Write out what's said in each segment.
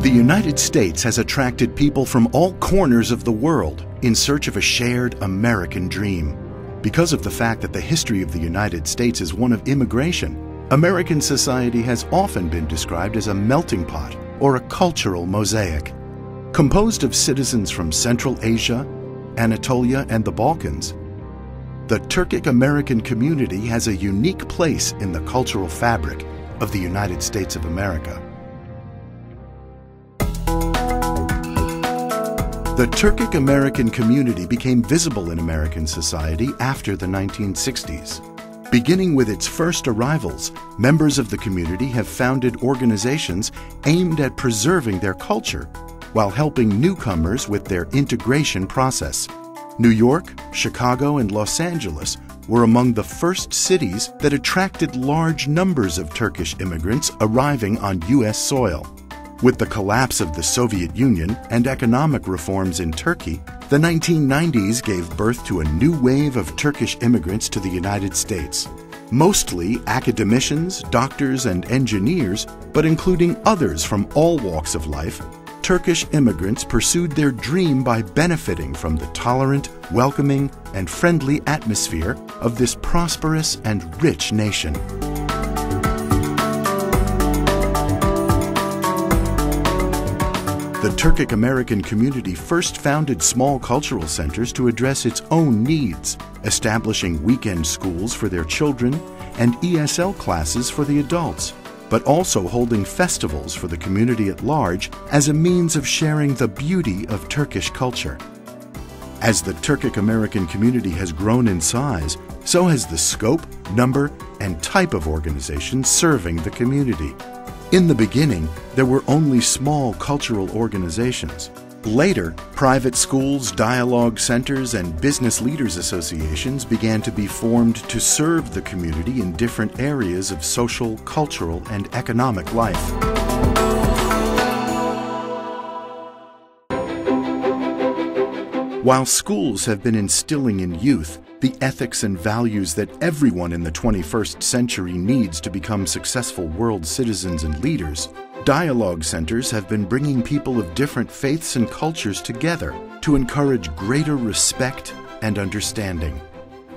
The United States has attracted people from all corners of the world in search of a shared American dream. Because of the fact that the history of the United States is one of immigration, American society has often been described as a melting pot or a cultural mosaic. Composed of citizens from Central Asia, Anatolia, and the Balkans, the Turkic American community has a unique place in the cultural fabric of the United States of America. The Turkic American community became visible in American society after the 1960s. Beginning with its first arrivals, members of the community have founded organizations aimed at preserving their culture while helping newcomers with their integration process. New York, Chicago, and Los Angeles were among the first cities that attracted large numbers of Turkish immigrants arriving on U.S. soil. With the collapse of the Soviet Union and economic reforms in Turkey, the 1990s gave birth to a new wave of Turkish immigrants to the United States. Mostly academicians, doctors, and engineers, but including others from all walks of life, Turkish immigrants pursued their dream by benefiting from the tolerant, welcoming, and friendly atmosphere of this prosperous and rich nation. The Turkic American community first founded small cultural centers to address its own needs, establishing weekend schools for their children and ESL classes for the adults, but also holding festivals for the community at large as a means of sharing the beauty of Turkish culture. As the Turkic American community has grown in size, so has the scope, number, and type of organizations serving the community. In the beginning, there were only small cultural organizations. Later, private schools, dialogue centers, and business leaders associations began to be formed to serve the community in different areas of social, cultural, and economic life. While schools have been instilling in youth the ethics and values that everyone in the 21st century needs to become successful world citizens and leaders, dialogue centers have been bringing people of different faiths and cultures together to encourage greater respect and understanding.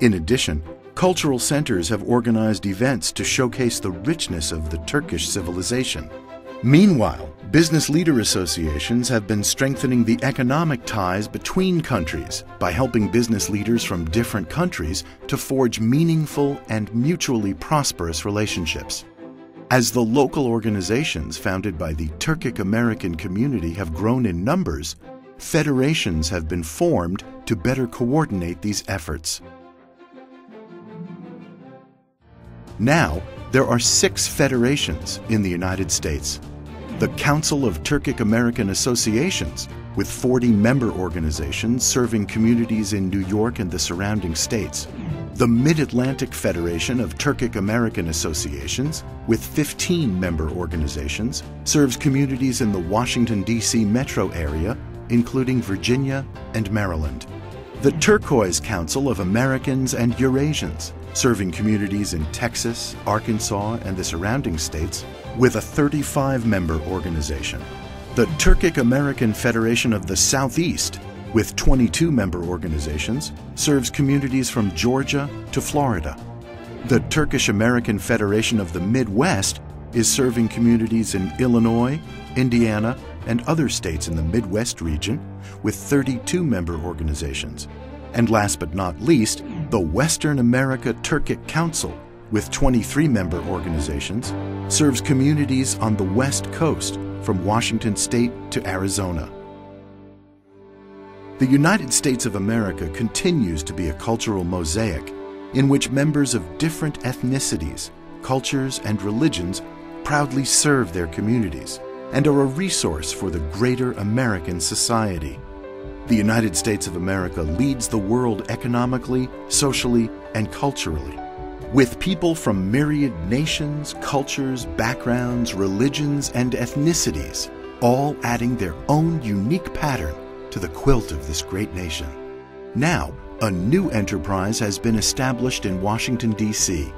In addition, cultural centers have organized events to showcase the richness of the Turkish civilization. Meanwhile, business leader associations have been strengthening the economic ties between countries by helping business leaders from different countries to forge meaningful and mutually prosperous relationships. As the local organizations founded by the Turkic American community have grown in numbers, federations have been formed to better coordinate these efforts. Now, there are 6 federations in the United States. The Council of Turkic American Associations, with 40 member organizations serving communities in New York and the surrounding states. The Mid-Atlantic Federation of Turkic American Associations, with 15 member organizations, serves communities in the Washington, D.C. metro area, including Virginia and Maryland. The Turquoise Council of Americans and Eurasians, serving communities in Texas, Arkansas, and the surrounding states, with a 35-member organization. The Turkic American Federation of the Southeast, with 22 member organizations, serves communities from Georgia to Florida. The Turkish American Federation of the Midwest is serving communities in Illinois, Indiana, and other states in the Midwest region, with 32 member organizations. And last but not least, the Western America Turkic Council, with 23 member organizations, serves communities on the West Coast from Washington State to Arizona. The United States of America continues to be a cultural mosaic in which members of different ethnicities, cultures, and religions proudly serve their communities and are a resource for the greater American society. The United States of America leads the world economically, socially, and culturally, with people from myriad nations, cultures, backgrounds, religions, and ethnicities, all adding their own unique pattern to the quilt of this great nation. Now, a new enterprise has been established in Washington, D.C.,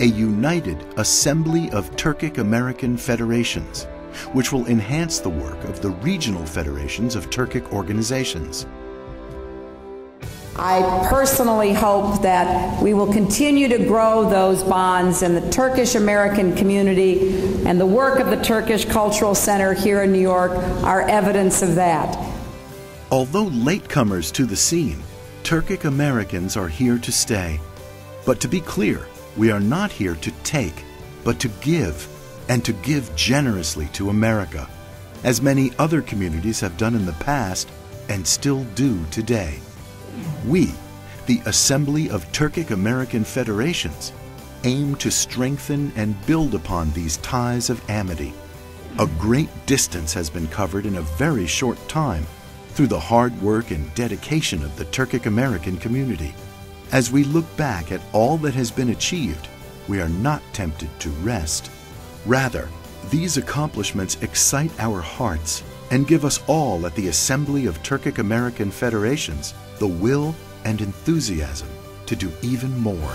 a united Assembly of Turkic American Federations, which will enhance the work of the regional federations of Turkic organizations. I personally hope that we will continue to grow those bonds, and the Turkish American community and the work of the Turkish Cultural Center here in New York are evidence of that. Although latecomers to the scene, Turkic Americans are here to stay. But to be clear, we are not here to take, but to give, and to give generously to America, as many other communities have done in the past and still do today. We, the Assembly of Turkic American Federations, aim to strengthen and build upon these ties of amity. A great distance has been covered in a very short time through the hard work and dedication of the Turkic American community. As we look back at all that has been achieved, we are not tempted to rest. Rather, these accomplishments excite our hearts and give us all at the Assembly of Turkic American Federations the will and enthusiasm to do even more.